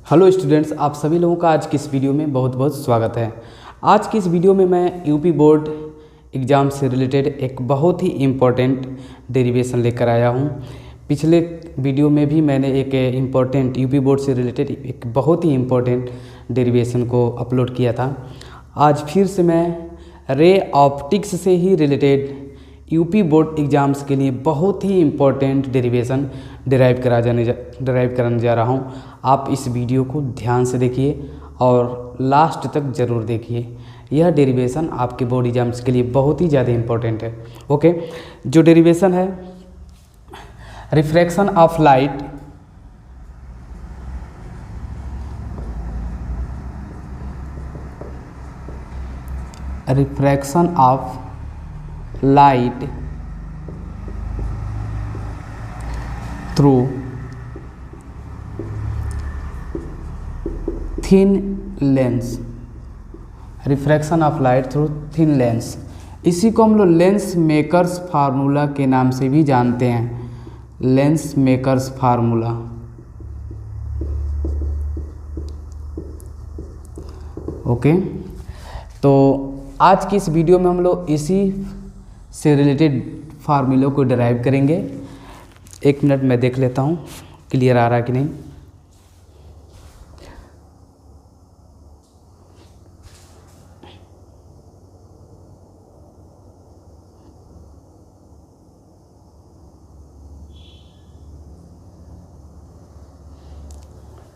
Hello students, आप सभी लोगों का आज की इस वीडियो में बहुत बहुत स्वागत है। आज की इस वीडियो में मैं यूपी बोर्ड एग्ज़ाम से रिलेटेड एक बहुत ही इम्पोर्टेंट डेरिवेशन लेकर आया हूं। पिछले वीडियो में भी मैंने एक इम्पोर्टेंट यूपी बोर्ड से रिलेटेड एक बहुत ही इम्पोर्टेंट डेरिवेशन को अपलोड किया था। आज फिर से मैं रे ऑप्टिक्स से ही रिलेटेड यूपी बोर्ड एग्ज़ाम्स के लिए बहुत ही इम्पोर्टेंट डेरिवेशन ड्राइव कराने जा रहा हूँ। आप इस वीडियो को ध्यान से देखिए और लास्ट तक ज़रूर देखिए। यह डेरिवेशन आपके बोर्ड एग्जाम्स के लिए बहुत ही ज़्यादा इम्पोर्टेंट है। ओके, जो डेरिवेशन है refraction of light through thin lens, refraction of light through thin lens, इसी को हम लोग लेंस मेकर्स फार्मूला के नाम से भी जानते हैं। Lens makers formula. ओके, तो आज की इस वीडियो में हम लोग इसी से रिलेटेड फार्मूलों को डिराइव करेंगे। एक मिनट मैं देख लेता हूँ क्लियर आ रहा है कि नहीं।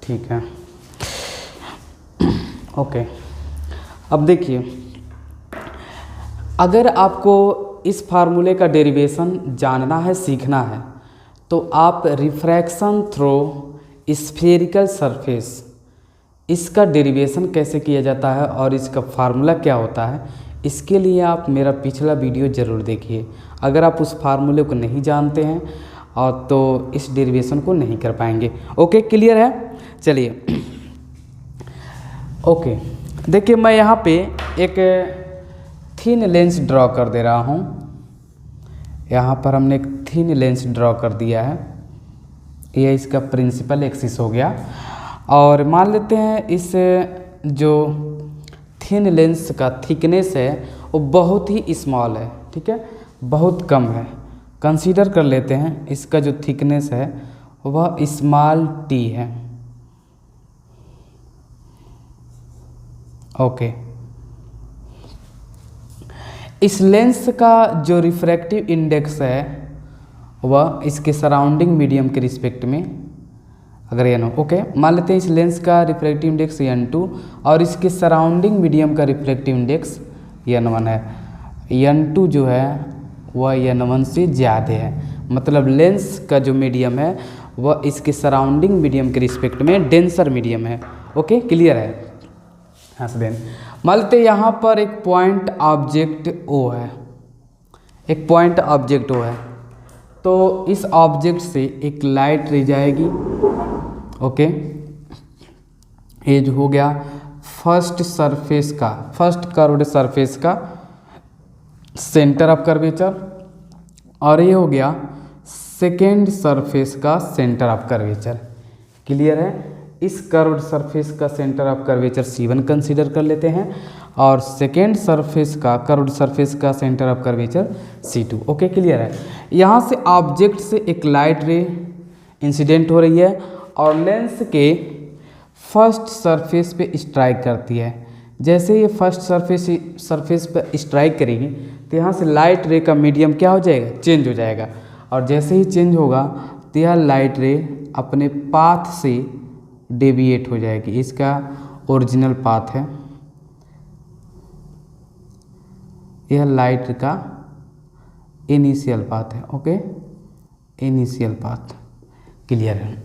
ठीक है, ओके। अब देखिए, अगर आपको इस फार्मूले का डेरिवेशन जानना है, सीखना है, तो आप रिफ्रैक्शन थ्रू स्फेरिकल सरफेस, इसका डेरिवेशन कैसे किया जाता है और इसका फार्मूला क्या होता है, इसके लिए आप मेरा पिछला वीडियो ज़रूर देखिए। अगर आप उस फार्मूले को नहीं जानते हैं और तो इस डेरिवेशन को नहीं कर पाएंगे। ओके, क्लियर है? चलिए, ओके, देखिए मैं यहाँ पे एक थिन लेंस ड्रॉ कर दे रहा हूँ। यहाँ पर हमने एक थिन लेंस ड्रॉ कर दिया है। ये इसका प्रिंसिपल एक्सिस हो गया। और मान लेते हैं इस जो थिन लेंस का थिकनेस है वो बहुत ही स्मॉल है, ठीक है, बहुत कम है। कंसीडर कर लेते हैं इसका जो थिकनेस है वह स्मॉल टी है। ओके, इस लेंस का जो रिफ्रैक्टिव इंडेक्स है वह इसके सराउंडिंग मीडियम के रिस्पेक्ट में, अगर n हो, ओके, मान लेते हैं इस लेंस का रिफ्रैक्टिव इंडेक्स n2 और इसके सराउंडिंग मीडियम का रिफ्रैक्टिव इंडेक्स n1 है। n2 जो है वह n1 से ज़्यादा है, मतलब लेंस का जो मीडियम है वह इसके सराउंडिंग मीडियम के रिस्पेक्ट में डेंसर मीडियम है। ओके, क्लियर है? हाँ देन मान लेते यहाँ पर एक पॉइंट ऑब्जेक्ट O है, एक पॉइंट ऑब्जेक्ट O है, तो इस ऑब्जेक्ट से एक लाइट रे जाएगी। ओके, ये जो हो गया फर्स्ट सरफेस का, फर्स्ट कर्व्ड सरफेस का सेंटर ऑफ कर्वेचर, और ये हो गया सेकेंड सरफेस का सेंटर ऑफ कर्वेचर। क्लियर है? इस कर्व्ड सरफेस का centre of curvature C1 consider कर लेते हैं और सेकेंड सरफेस का कर्व्ड सरफेस का centre of curvature C2। Okay, clear है? यहाँ से ऑब्जेक्ट से एक लाइट रे इंसिडेंट हो रही है और लेंस के फर्स्ट सरफेस पे स्ट्राइक करती है। जैसे ये फर्स्ट सरफेस पे स्ट्राइक करेगी तो यहाँ से लाइट रे का मीडियम क्या हो जाएगा? चेंज हो जाएगा। और जैसे ही चेंज होगा तो यह लाइट रे अपने पाथ से डेविएट हो जाएगी। इसका ओरिजिनल पाथ है, यह लाइट का इनिशियल पाथ है। Okay, initial path. क्लियर है?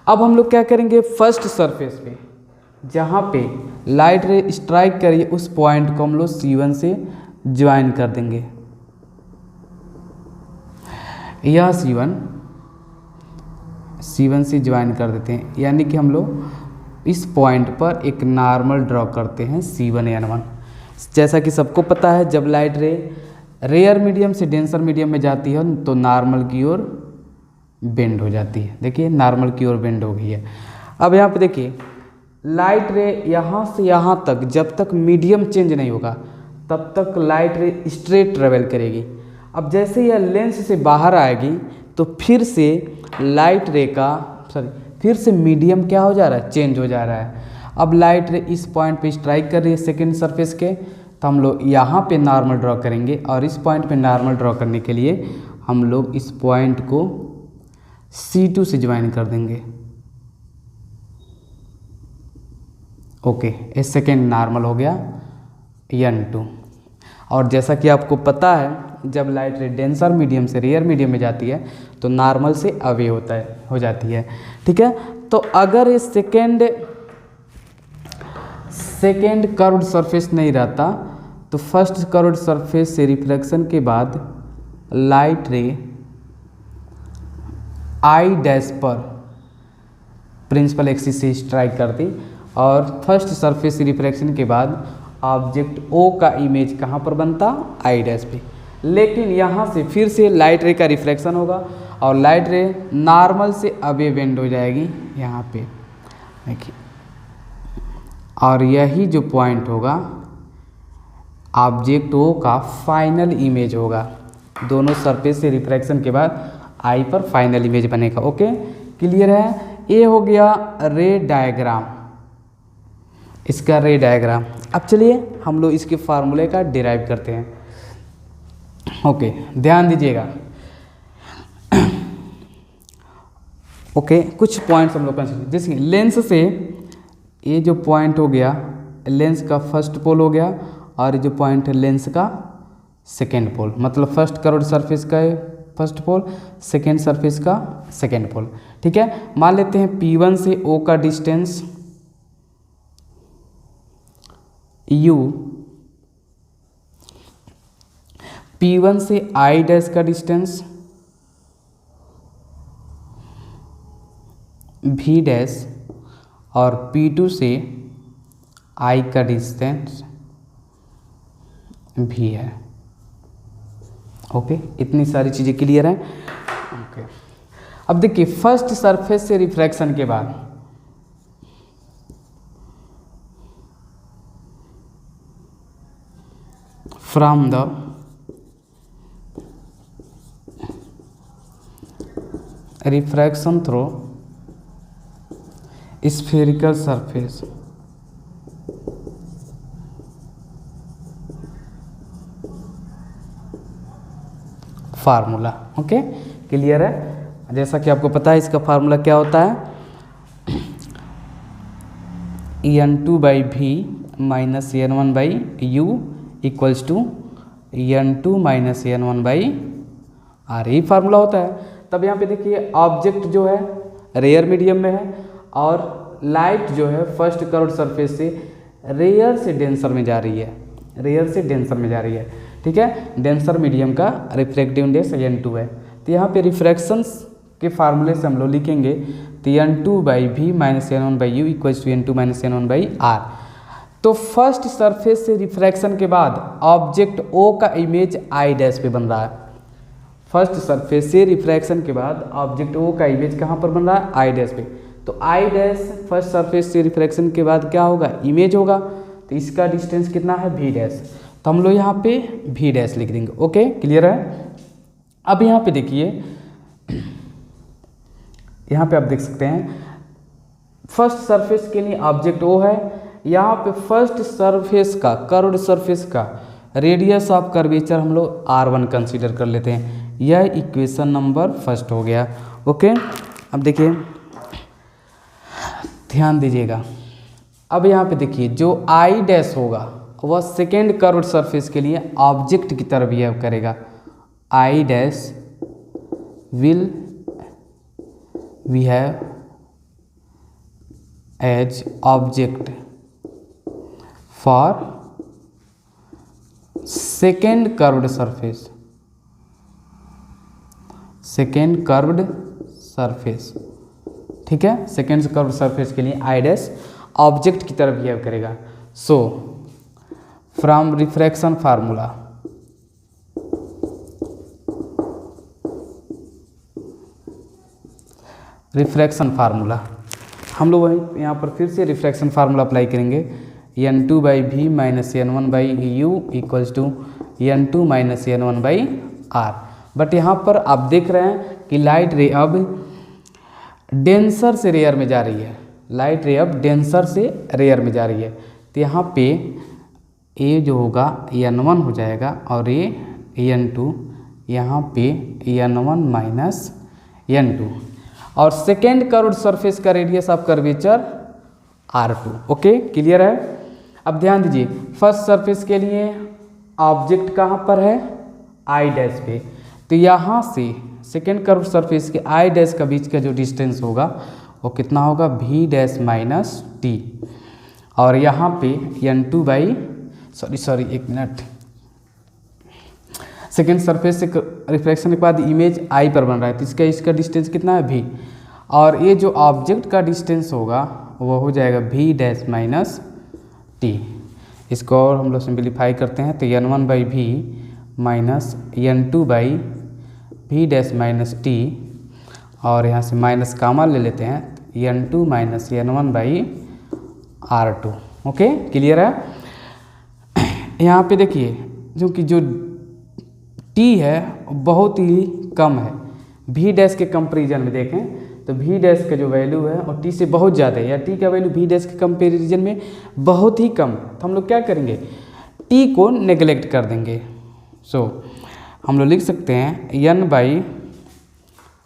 अब हम लोग क्या करेंगे, फर्स्ट सरफेस पे जहाँ पे लाइट रे स्ट्राइक करिए उस पॉइंट को हम लोग C1 से ज्वाइन कर देंगे। यह C1 से ज्वाइन कर देते हैं, यानी कि हम लोग इस पॉइंट पर एक नॉर्मल ड्रॉ करते हैं C1n1। जैसा कि सबको पता है, जब लाइट रे रेयर मीडियम से डेंसर मीडियम में जाती है तो नॉर्मल की ओर बेंड हो जाती है। देखिए नॉर्मल की ओर बेंड हो गई है। अब यहाँ पे देखिए लाइट रे यहाँ से यहाँ तक जब तक मीडियम चेंज नहीं होगा तब तक लाइट रे स्ट्रेट ट्रेवल करेगी। अब जैसे यह लेंस से बाहर आएगी तो फिर से लाइट रे का फिर से मीडियम क्या हो जा रहा है, चेंज हो जा रहा है। अब लाइट रे इस पॉइंट पे स्ट्राइक कर रही है सेकेंड सरफेस के, तो हम लोग यहाँ पे नॉर्मल ड्रॉ करेंगे और इस पॉइंट पे नॉर्मल ड्रॉ करने के लिए हम लोग इस पॉइंट को C2 से ज्वाइन कर देंगे। ओके, ये सेकेंड नॉर्मल हो गया N2। और जैसा कि आपको पता है जब लाइट रे डेंसर मीडियम से रेयर मीडियम में जाती है तो नॉर्मल से अवे हो जाती है। ठीक है, तो अगर ये सेकेंड कर्व्ड सरफेस नहीं रहता तो फर्स्ट कर्व्ड सरफेस से रिफ्लेक्शन के बाद लाइट रे आई डैश पर प्रिंसिपल एक्सिस से स्ट्राइक करती और फर्स्ट सरफेस रिफ्लेक्शन के बाद ऑब्जेक्ट O का इमेज कहाँ पर बनता, आई डैश पे। लेकिन यहाँ से फिर से लाइट रे का रिफ्लेक्शन होगा और लाइट रे नॉर्मल से अवे बेंड हो जाएगी यहाँ पे, देखिए। और यही जो पॉइंट होगा ऑब्जेक्ट O का फाइनल इमेज होगा। दोनों सरफेस से रिफ्लेक्शन के बाद आई पर फाइनल इमेज बनेगा। ओके, क्लियर है। ये हो गया रे डायग्राम, इसका रे डायग्राम। अब चलिए हम लोग इसके फार्मूले का डिराइव करते हैं। ओके, ध्यान दीजिएगा। ओके, कुछ पॉइंट्स हम लोग कंसीडर, जैसे लेंस से ये जो पॉइंट हो गया लेंस का फर्स्ट पोल हो गया और ये जो पॉइंट है लेंस का सेकेंड पोल, मतलब फर्स्ट कर्व्ड सरफेस का फर्स्ट पोल, सेकेंड सरफेस का सेकेंड पोल। ठीक है, मान लेते हैं P1 से O का डिस्टेंस U, P1 से I डैश का डिस्टेंस V डैश और P2 से I का डिस्टेंस V है। ओके, इतनी सारी चीज़ें क्लियर हैं। ओके, अब देखिए फर्स्ट सरफेस से रिफ्रैक्शन के बाद from the refraction through spherical surface formula. Okay, clear है। जैसा कि आपको पता है इसका फार्मूला क्या होता है, N2/V minus N1/U equals to N2 minus N1/R, यही फार्मूला होता है। तब यहाँ पे देखिए ऑब्जेक्ट जो है रेयर मीडियम में है और लाइट जो है फर्स्ट कर्व्ड सरफेस से रेयर से डेंसर में जा रही है, रेयर से डेंसर में जा रही है। ठीक है, डेंसर मीडियम का रिफ्रैक्टिव इंडेक्स N2 है। तो यहाँ पे रिफ्रैक्शंस के फार्मूले से हम लोग लिखेंगे तो N2/V minus N1/U equals to N2 minus N1/R। तो फर्स्ट सरफेस से रिफ्रैक्शन के बाद ऑब्जेक्ट O का इमेज आई डैश पे बन रहा है। फर्स्ट सरफेस से रिफ्रैक्शन के बाद ऑब्जेक्ट O का इमेज कहाँ पर बन रहा है, आई डैश पे। तो आई डैश फर्स्ट सरफेस से रिफ्रैक्शन के बाद क्या होगा, इमेज होगा। तो इसका डिस्टेंस कितना है, V डैश। तो हम लोग यहाँ पे V डैश लिख देंगे। ओके, क्लियर है। अब यहाँ पे देखिए, यहाँ पे आप देख सकते हैं फर्स्ट सरफेस के लिए ऑब्जेक्ट O है। यहाँ पे फर्स्ट सरफेस का कर्व्ड सरफेस का रेडियस ऑफ कर्वेचर हम लोग R1 कंसीडर कर लेते हैं। यह इक्वेशन नंबर फर्स्ट हो गया। ओके, अब देखिए ध्यान दीजिएगा। अब यहाँ पे देखिए जो आई डैश होगा वह सेकेंड कर्व्ड सरफेस के लिए ऑब्जेक्ट की तरह बिहेव करेगा। I dash will behave as object for second curved surface, second curved surface. ठीक है, सेकेंड कर्व्ड सरफेस के लिए आई डैश ऑब्जेक्ट की तरह बिहेव करेगा। सो फ्रॉम रिफ्रैक्शन फार्मूला हम लोग वहीं यहाँ पर फिर से रिफ्रैक्शन फार्मूला अप्लाई करेंगे, n2 by v minus n1 by u equals to n2 minus n1 by r. But यहाँ पर आप देख रहे हैं कि लाइट रे अब डेंसर से रेयर में जा रही है, लाइट रे अब डेंसर से रेयर में जा रही है। तो यहाँ पे ए जो होगा n1 हो जाएगा और ये n2, यहाँ पे n1 माइनस n2, और सेकेंड कर्व्ड सरफेस का radius of curvature r2। Okay, clear है। अब ध्यान दीजिए, फर्स्ट सरफेस के लिए ऑब्जेक्ट कहाँ पर है, आई डैश पे। तो यहाँ से सेकेंड कर्व्ड सरफेस के आई डैश का बीच का जो डिस्टेंस होगा वो कितना होगा, v डैश माइनस टी। और यहाँ पे n2 बाई सॉरी एक मिनट, सेकेंड सरफेस से रिफ्लेक्शन के बाद इमेज आई पर बन रहा है, तो इसका डिस्टेंस कितना है, v। और ये जो ऑब्जेक्ट का डिस्टेंस होगा वो हो जाएगा v डैश माइनस टी। इसको और हम लोग सिंप्लीफाई करते हैं तो n1 by v minus n2 by v dash minus t, और यहाँ से माइनस कामा ले लेते हैं, n2 minus n1 by r2। Okay, clear है। यहाँ पे देखिए, क्योंकि जो t है बहुत ही कम है, v डैश के कंपेरिजन में देखें तो v डैश का जो वैल्यू है और t से बहुत ज़्यादा है, या t का वैल्यू v डैश के कंपेरिजन में बहुत ही कम है। तो हम लोग क्या करेंगे, t को नेगलेक्ट कर देंगे। हम लोग लिख सकते हैं n बाई,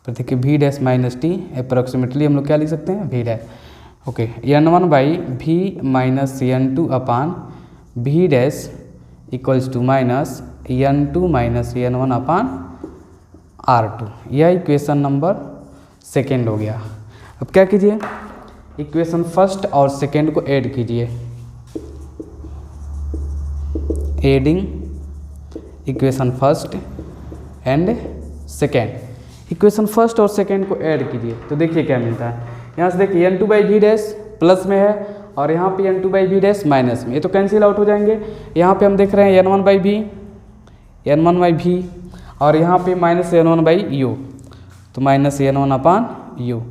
देखिए v dash minus t, approximately हम लोग क्या लिख सकते हैं, v dash. Okay, n1 by v minus n2 upon v dash equals to minus n2 minus n1 upon r2। यह इक्वेशन नंबर सेकेंड हो गया। अब क्या कीजिए, इक्वेशन फर्स्ट और सेकेंड को ऐड कीजिए, adding equation first and second. Equation first और सेकेंड को ऐड कीजिए तो देखिए क्या मिलता है। यहाँ से देखिए n2 by v dash plus में है और यहाँ पे n2 by v dash minus में, ये तो कैंसिल आउट हो जाएंगे। यहाँ पे हम देख रहे हैं n1 बाई वी और यहाँ पे माइनस n1 बाई यू, तो minus n1 upon u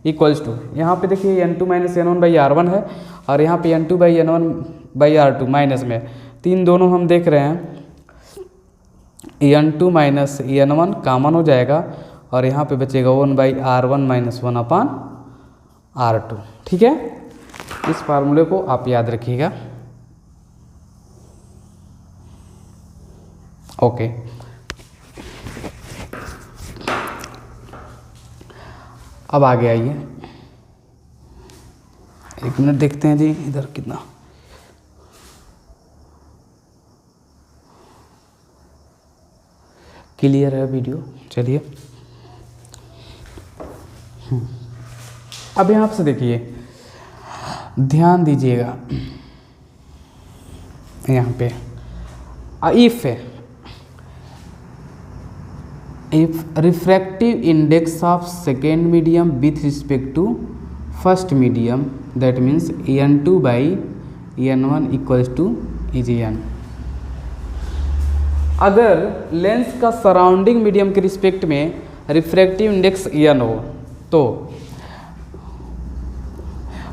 equals to, यहाँ पे देखिए n2 minus n1 by r1 है और यहाँ पे n2 by n1 by r2 minus में, तीन दोनों हम देख रहे हैं, n2 माइनस n1 कॉमन हो जाएगा और यहाँ पे बचेगा 1 by r1 minus 1 upon r2। ठीक है, इस फार्मूले को आप याद रखिएगा। ओके, अब आगे आइए, एक मिनट देखते हैं जी इधर कितना, क्लियर है वीडियो। चलिए अब यहाँ से देखिए, ध्यान दीजिएगा, यहाँ पे if refractive index of second medium with respect to first medium, that means n2 by n1 equals to Eg(n). अगर लेंस का सराउंडिंग मीडियम के रिस्पेक्ट में रिफ्रैक्टिव इंडेक्स n हो तो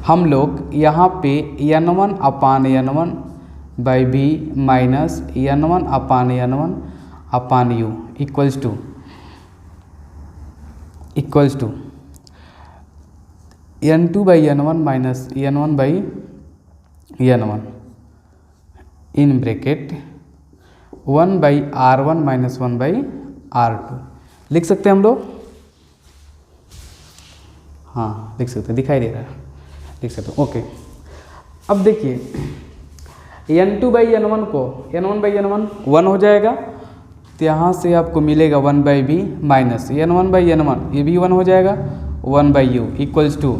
हम लोग यहाँ पे n1 upon n1 by v minus n1 upon n1 upon u equals to n2 by n1 minus n1 by n1 in bracket 1 by r1 minus 1 by r2 लिख सकते हैं हम लोग। हाँ लिख सकते हैं, दिखाई दे रहा है, लिख सकते हैं। ओके, अब देखिए n2 बाई n1 को n1 बाई n1 1 हो जाएगा, तो यहाँ से आपको मिलेगा 1 by v minus n1 by n1, ये भी 1 हो जाएगा, 1 बाई यू इक्वल्स टू,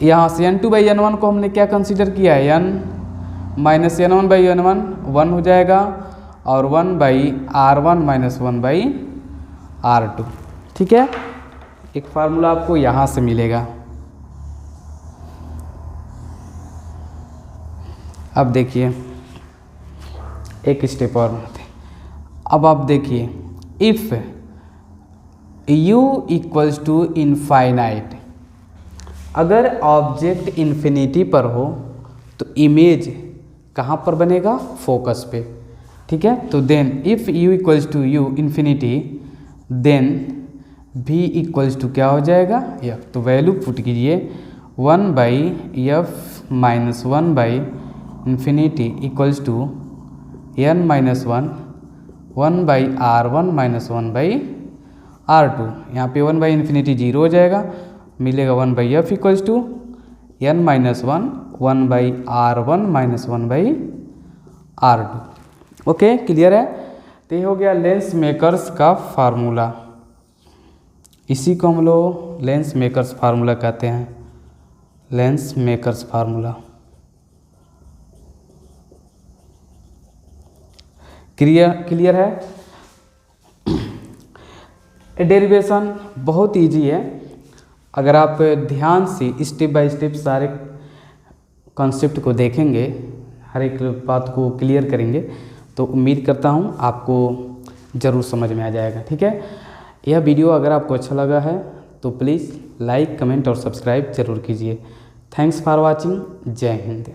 यहाँ से n2 बाई n1 को हमने क्या कंसीडर किया है, n minus n1 by n1 1 हो जाएगा और 1 by r1 minus 1 by r2। ठीक है, एक फार्मूला आपको यहाँ से मिलेगा। अब देखिए एक स्टेप और बनाते हैं। अब आप देखिए, if u equals to infinite अगर ऑब्जेक्ट इन्फिनिटी पर हो तो इमेज कहाँ पर बनेगा, फोकस पे, ठीक है। तो then if u equals to U infinity then v equals to क्या हो जाएगा, f। तो वैल्यू पुट कीजिए 1/f माइनस 1/इन्फिनिटी equals to n minus 1/r1 minus 1/r2। यहाँ पे 1/इन्फिनिटी 0 हो जाएगा, मिलेगा 1/f equals to n minus 1/r1 minus 1/r2। Okay, clear है। तो ये हो गया लेंस मेकर्स का फार्मूला। इसी को हम लोग लेंस मेकर्स फार्मूला कहते हैं, लेंस मेकर्स फार्मूला। क्लियर है। डेरिवेशन बहुत इजी है, अगर आप ध्यान से स्टेप बाय स्टेप सारे कॉन्सेप्ट को देखेंगे, हर एक बात को क्लियर करेंगे, तो उम्मीद करता हूँ आपको ज़रूर समझ में आ जाएगा, ठीक है। यह वीडियो अगर आपको अच्छा लगा है तो प्लीज़ लाइक, कमेंट और सब्सक्राइब जरूर कीजिए। Thanks for watching. जय हिंद।